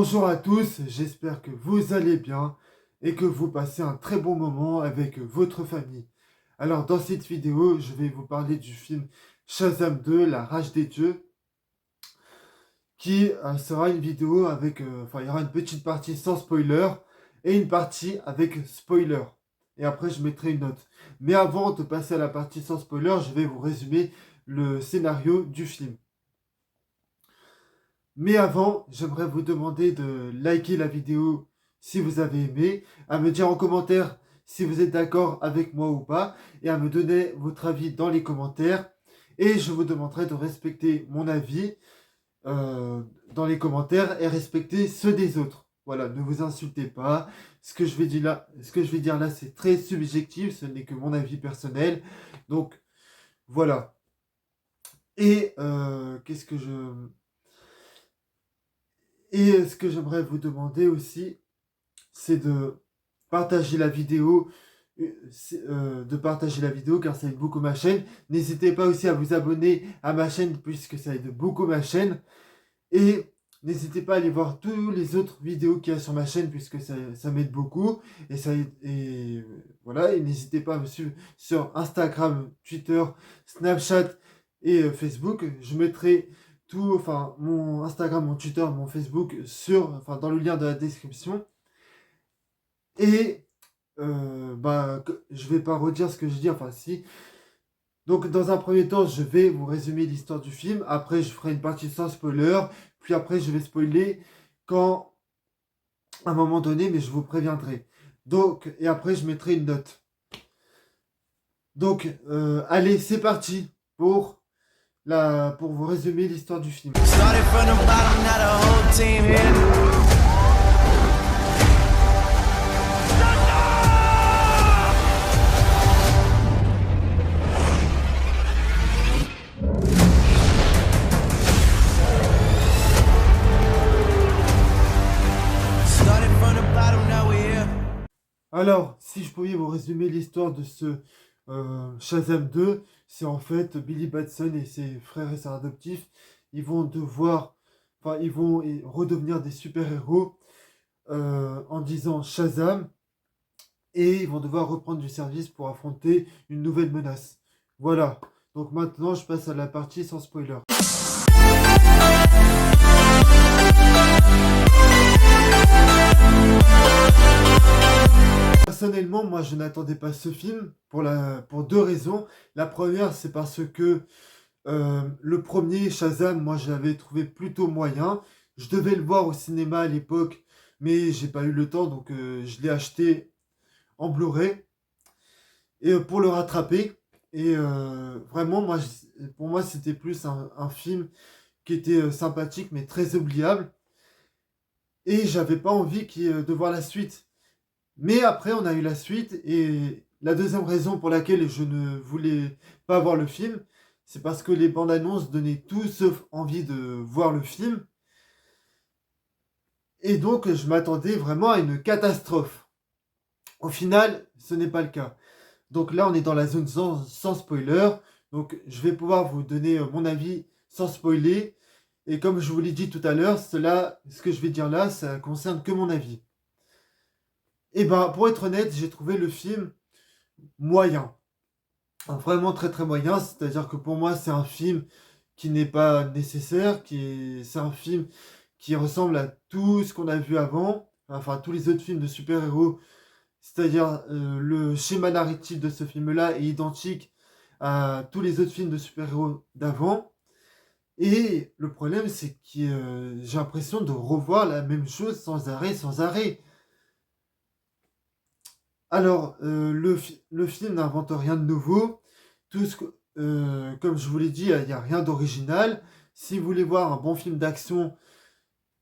Bonjour à tous, j'espère que vous allez bien et que vous passez un très bon moment avec votre famille. Alors dans cette vidéo, je vais vous parler du film Shazam 2, La Rage des Dieux, qui sera une vidéo avec, il y aura une petite partie sans spoiler et une partie avec spoiler. Et après, je mettrai une note. Mais avant de passer à la partie sans spoiler, je vais vous résumer le scénario du film. Mais avant, j'aimerais vous demander de liker la vidéo si vous avez aimé, à me dire en commentaire si vous êtes d'accord avec moi ou pas, et à me donner votre avis dans les commentaires. Et je vous demanderai de respecter mon avis dans les commentaires et respecter ceux des autres. Voilà, ne vous insultez pas. Ce que je vais dire là, c'est très subjectif, ce n'est que mon avis personnel. Donc voilà. Et ce que j'aimerais vous demander aussi, c'est partager la vidéo, de partager la vidéo car ça aide beaucoup ma chaîne. N'hésitez pas aussi à vous abonner à ma chaîne puisque ça aide beaucoup ma chaîne. Et n'hésitez pas à aller voir tous les autres vidéos qu'il y a sur ma chaîne puisque ça m'aide beaucoup. Voilà, et n'hésitez pas à me suivre sur Instagram, Twitter, Snapchat et Facebook. Je mettrai tout, mon Instagram, mon Twitter, mon Facebook dans le lien de la description. Et je vais pas redire ce que je dis, enfin si. Donc dans un premier temps, je vais vous résumer l'histoire du film. Après, je ferai une partie sans spoiler. Puis après, je vais spoiler quand, à un moment donné, mais je vous préviendrai. Donc, et après, je mettrai une note. Donc, allez, c'est parti pour vous résumer l'histoire du film. Started from the bottom, now the whole team here. Alors, si je pouvais vous résumer l'histoire de ce Shazam 2, c'est en fait Billy Batson et ses frères et sœurs adoptifs, ils vont redevenir des super-héros en disant Shazam, et ils vont devoir reprendre du service pour affronter une nouvelle menace. Voilà, donc maintenant je passe à la partie sans spoiler. Personnellement, moi, je n'attendais pas ce film pour deux raisons. La première, c'est parce que le premier, Shazam, moi, je l'avais trouvé plutôt moyen. Je devais le voir au cinéma à l'époque, mais j'ai pas eu le temps, donc je l'ai acheté en Blu-ray et pour le rattraper. Et vraiment, pour moi, c'était plus un film qui était sympathique, mais très oubliable. Et j'avais pas envie de voir la suite. Mais après, on a eu la suite, et la deuxième raison pour laquelle je ne voulais pas voir le film, c'est parce que les bandes annonces donnaient tout sauf envie de voir le film. Et donc, je m'attendais vraiment à une catastrophe. Au final, ce n'est pas le cas. Donc là, on est dans la zone sans spoiler. Donc, je vais pouvoir vous donner mon avis sans spoiler. Et comme je vous l'ai dit tout à l'heure, ce que je vais dire là, ça concerne que mon avis. Et ben, pour être honnête, j'ai trouvé le film moyen. Vraiment très très moyen. C'est-à-dire que pour moi, c'est un film qui n'est pas nécessaire. C'est un film qui ressemble à tout ce qu'on a vu avant. Enfin, tous les autres films de super-héros. C'est-à-dire, le schéma narratif de ce film-là est identique à tous les autres films de super-héros d'avant. Et le problème, c'est que j'ai l'impression de revoir la même chose sans arrêt, sans arrêt. Alors, le film n'invente rien de nouveau. Comme je vous l'ai dit, il n'y a rien d'original. Si vous voulez voir un bon film d'action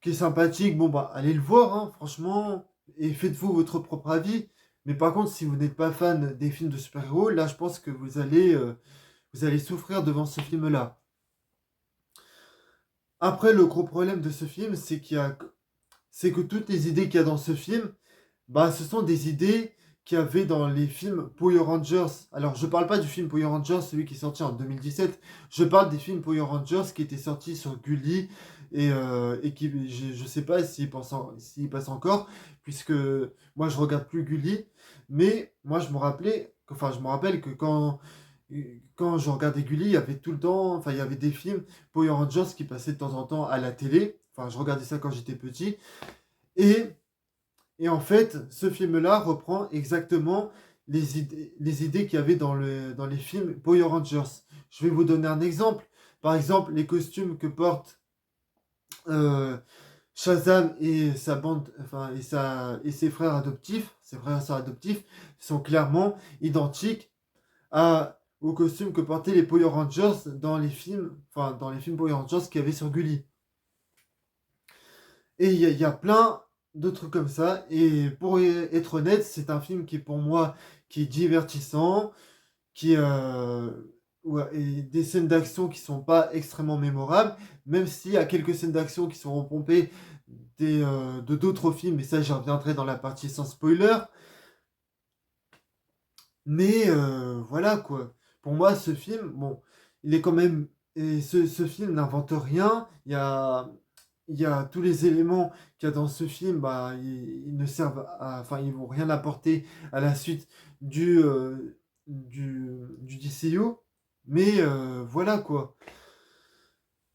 qui est sympathique, bon bah allez le voir, hein, franchement, et faites-vous votre propre avis. Mais par contre, si vous n'êtes pas fan des films de super-héros, là, je pense que vous allez souffrir devant ce film-là. Après, le gros problème de ce film, c'est que toutes les idées qu'il y a dans ce film, bah, ce sont des idées qu'il y avait dans les films Power Rangers. Alors, je parle pas du film Power Rangers, celui qui est sorti en 2017. Je parle des films Power Rangers qui étaient sortis sur Gulli et qui, je sais pas s'il passe encore, puisque moi je regarde plus Gulli, mais moi je me rappelle que quand je regardais Gulli, il y avait tout le temps, enfin il y avait des films Power Rangers qui passaient de temps en temps à la télé. Enfin, je regardais ça quand j'étais petit. Et, et en fait, ce film-là reprend exactement les idées qu'il y avait dans les films Power Rangers. Je vais vous donner un exemple. Par exemple, les costumes que portent euh, Shazam et sa bande, enfin, et ses frères et sœurs adoptifs, sont clairement identiques aux costumes que portaient les Power Rangers dans les films Power Rangers qu'il y avait sur Gulli. Et il y a plein de trucs comme ça. Et pour être honnête, c'est un film qui est pour moi qui est divertissant, qui ouais, et des scènes d'action qui sont pas extrêmement mémorables, même s'il y a quelques scènes d'action qui sont repompées de d'autres films, et ça j'y reviendrai dans la partie sans spoiler. Mais voilà quoi. Pour moi, ce film, bon, il est quand même. Et ce film n'invente rien. Il y a tous les éléments qu'il y a dans ce film, bah, ils ne servent à. Enfin, ils vont rien apporter à la suite du DCU. Mais voilà quoi.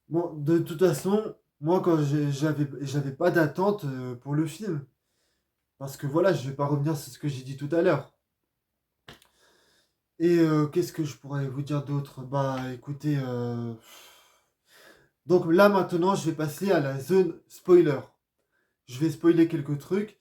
Bon, de toute façon, moi, j'avais pas d'attente pour le film. Parce que voilà, je vais pas revenir sur ce que j'ai dit tout à l'heure. Et qu'est-ce que je pourrais vous dire d'autre? Bah écoutez, donc là maintenant je vais passer à la zone spoiler. Je vais spoiler quelques trucs.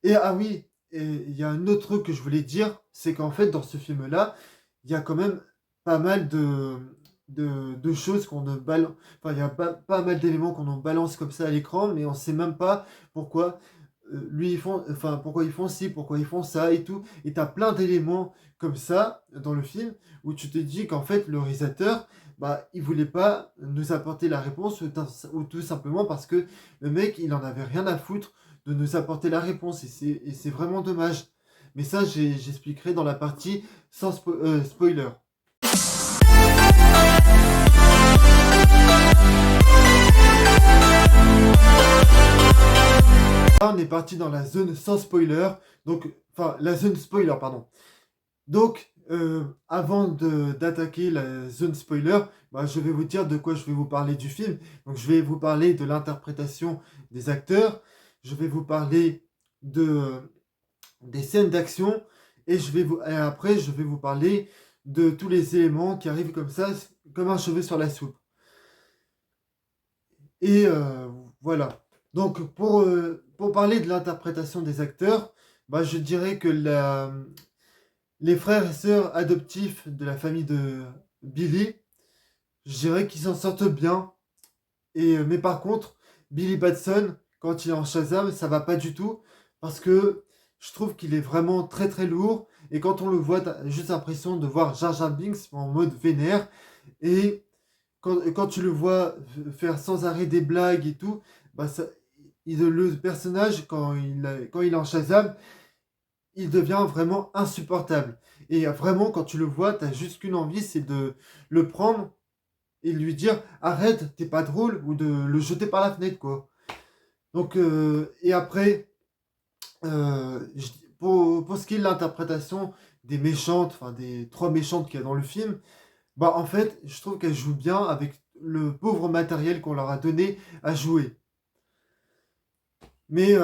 Et ah oui, et il y a un autre truc que je voulais dire, c'est qu'en fait dans ce film-là, il y a quand même pas mal de choses qu'on ne balance. Enfin, il y a pas mal d'éléments qu'on en balance comme ça à l'écran, mais on sait même pas pourquoi pourquoi ils font ci, pourquoi ils font ça et tout. Et tu as plein d'éléments comme ça dans le film où tu te dis qu'en fait le réalisateur, bah, il voulait pas nous apporter la réponse ou tout simplement parce que le mec, il en avait rien à foutre de nous apporter la réponse et c'est vraiment dommage. Mais ça, j'expliquerai dans la partie sans spoiler. Là, on est parti dans la zone sans spoiler, donc, enfin, la zone spoiler, pardon. Donc, avant d'attaquer la zone spoiler, bah, je vais vous dire de quoi je vais vous parler du film. Donc, je vais vous parler de l'interprétation des acteurs, je vais vous parler de, des scènes d'action, et après, je vais vous parler de tous les éléments qui arrivent comme ça, comme un cheveu sur la soupe. Et voilà. Donc, pour parler de l'interprétation des acteurs, bah, je dirais que les frères et sœurs adoptifs de la famille de Billy, je dirais qu'ils s'en sortent bien. Mais par contre, Billy Batson, quand il est en Shazam, ça va pas du tout. Parce que je trouve qu'il est vraiment très très lourd. Et quand on le voit, t'as juste l'impression de voir Jar Jar Binks en mode vénère. Et quand tu le vois faire sans arrêt des blagues et tout, bah le personnage, quand il est en Shazam, il devient vraiment insupportable. Et vraiment, quand tu le vois, t'as juste qu'une envie, c'est de le prendre et lui dire arrête, t'es pas drôle, ou de le jeter par la fenêtre, quoi. Donc, et après, pour ce qui est de l'interprétation des méchantes, enfin des trois méchantes qu'il y a dans le film, bah en fait, je trouve qu'elles jouent bien avec le pauvre matériel qu'on leur a donné à jouer. Mais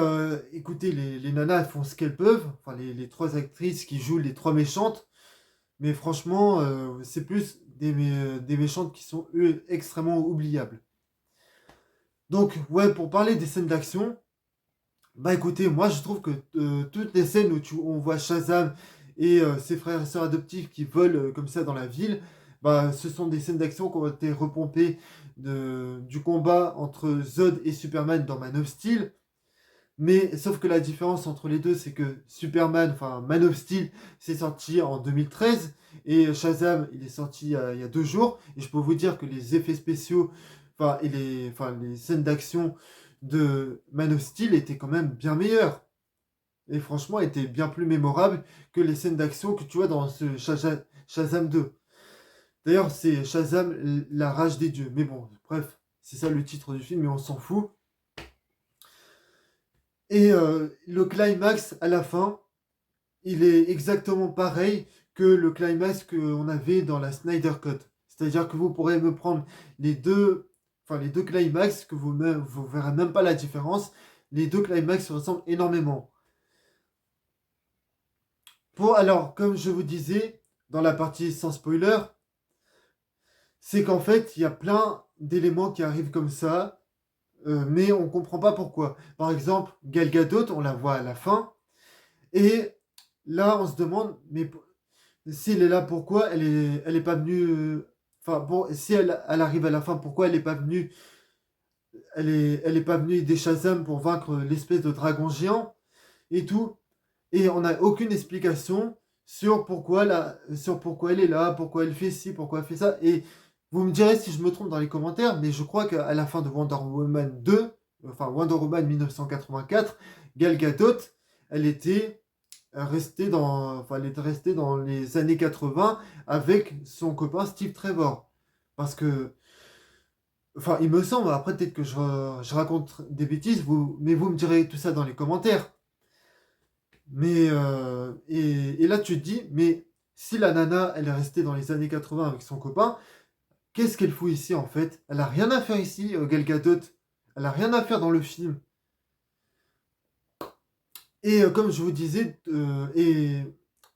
écoutez, les nanas, elles font ce qu'elles peuvent. Enfin, les trois actrices qui jouent les trois méchantes. Mais franchement, c'est plus des méchantes qui sont, eux, extrêmement oubliables. Donc, ouais, pour parler des scènes d'action, bah écoutez, moi je trouve que toutes les scènes on voit Shazam et ses frères et sœurs adoptifs qui volent comme ça dans la ville, bah ce sont des scènes d'action qui ont été repompées du combat entre Zod et Superman dans Man of Steel. Mais sauf que la différence entre les deux, c'est que Superman, enfin Man of Steel, c'est sorti en 2013 et Shazam, il est sorti il y a 2 jours. Et je peux vous dire que les effets spéciaux, enfin les scènes d'action de Man of Steel étaient quand même bien meilleures. Et franchement, étaient bien plus mémorables que les scènes d'action que tu vois dans ce Shazam 2. D'ailleurs, c'est Shazam, la rage des dieux. Mais bon, bref. C'est ça le titre du film, mais on s'en fout. Et le climax à la fin, il est exactement pareil que le climax qu'on avait dans la Snyder Cut. C'est-à-dire que vous pourrez me prendre les deux climax, que vous verrez même pas la différence. Les deux climax se ressemblent énormément. Alors, comme je vous disais, dans la partie sans spoiler, c'est qu'en fait, il y a plein d'éléments qui arrivent comme ça, mais on comprend pas pourquoi. Par exemple, Gal Gadot, on la voit à la fin, et là, on se demande, mais s'il est là, pourquoi elle est pas venue. Enfin, bon, si elle arrive à la fin, pourquoi elle est pas venue. Elle est pas venue aider Shazam pour vaincre l'espèce de dragon géant et tout. Et on n'a aucune explication sur pourquoi elle est là, pourquoi elle fait ci, pourquoi elle fait ça. Et vous me direz si je me trompe dans les commentaires, mais je crois qu'à la fin de Wonder Woman 2, enfin Wonder Woman 1984, Gal Gadot, elle était elle était restée dans les années 80 avec son copain Steve Trevor. Parce que, enfin, il me semble, après peut-être que je raconte des bêtises, mais vous me direz tout ça dans les commentaires. Mais, et là tu te dis, mais si la nana, elle est restée dans les années 80 avec son copain, qu'est-ce qu'elle fout ici en fait? Elle a rien à faire ici, Gal Gadot. Elle a rien à faire dans le film. Et comme je vous disais, et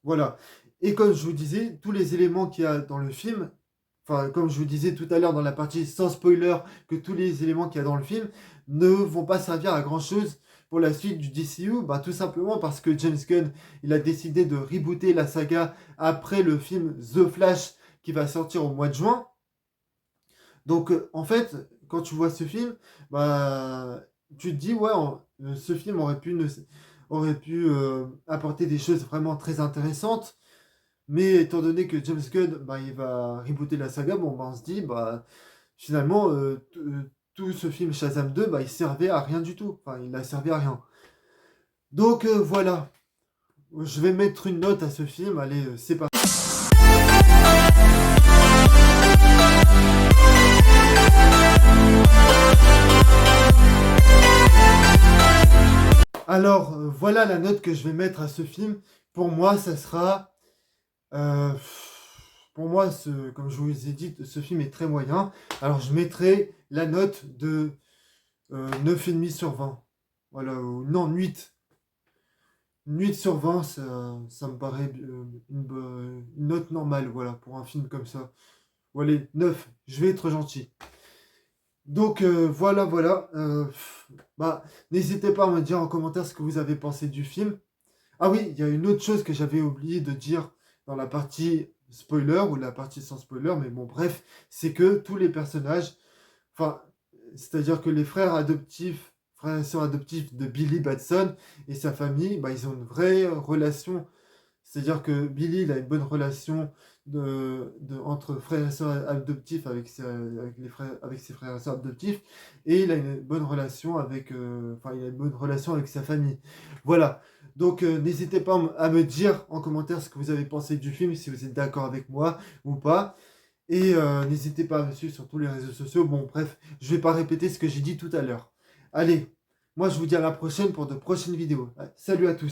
voilà. Et comme je vous disais, tous les éléments qu'il y a dans le film, enfin, comme je vous disais tout à l'heure dans la partie sans spoiler, que tous les éléments qu'il y a dans le film ne vont pas servir à grand chose pour la suite du DCU, bah, tout simplement parce que James Gunn, il a décidé de rebooter la saga après le film The Flash qui va sortir au mois de juin. Donc, en fait, quand tu vois ce film, bah, tu te dis, ouais, ce film aurait pu apporter des choses vraiment très intéressantes. Mais étant donné que James Gunn, bah, il va rebooter la saga, bon, bah, on se dit, bah, finalement, tout ce film Shazam 2, bah, il servait à rien du tout. Enfin, il n'a servi à rien. Donc, voilà. Je vais mettre une note à ce film. Allez, c'est parti. Alors, voilà la note que je vais mettre à ce film. Pour moi, ça sera... euh, pour moi, comme je vous ai dit, ce film est très moyen. Alors, je mettrai la note de 9,5 sur 20. Voilà, non, 8. 8 sur 20, ça me paraît une note normale, voilà, pour un film comme ça. Voilà, 9, je vais être gentil. Donc, voilà. Bah, n'hésitez pas à me dire en commentaire ce que vous avez pensé du film. Ah oui, il y a une autre chose que j'avais oublié de dire dans la partie spoiler ou la partie sans spoiler, mais bon, bref, c'est que tous les personnages, enfin, c'est-à-dire que les frères et sœurs adoptifs de Billy Batson et sa famille, bah, ils ont une vraie relation. C'est-à-dire que Billy, il a une bonne relation entre frères et sœurs adoptifs avec ses frères et sœurs adoptifs, et il a une bonne relation avec sa famille. Voilà. Donc, n'hésitez pas à me dire en commentaire ce que vous avez pensé du film, si vous êtes d'accord avec moi ou pas. Et n'hésitez pas à me suivre sur tous les réseaux sociaux. Bon, bref, je vais pas répéter ce que j'ai dit tout à l'heure. Allez, moi je vous dis à la prochaine pour de prochaines vidéos. Salut à tous.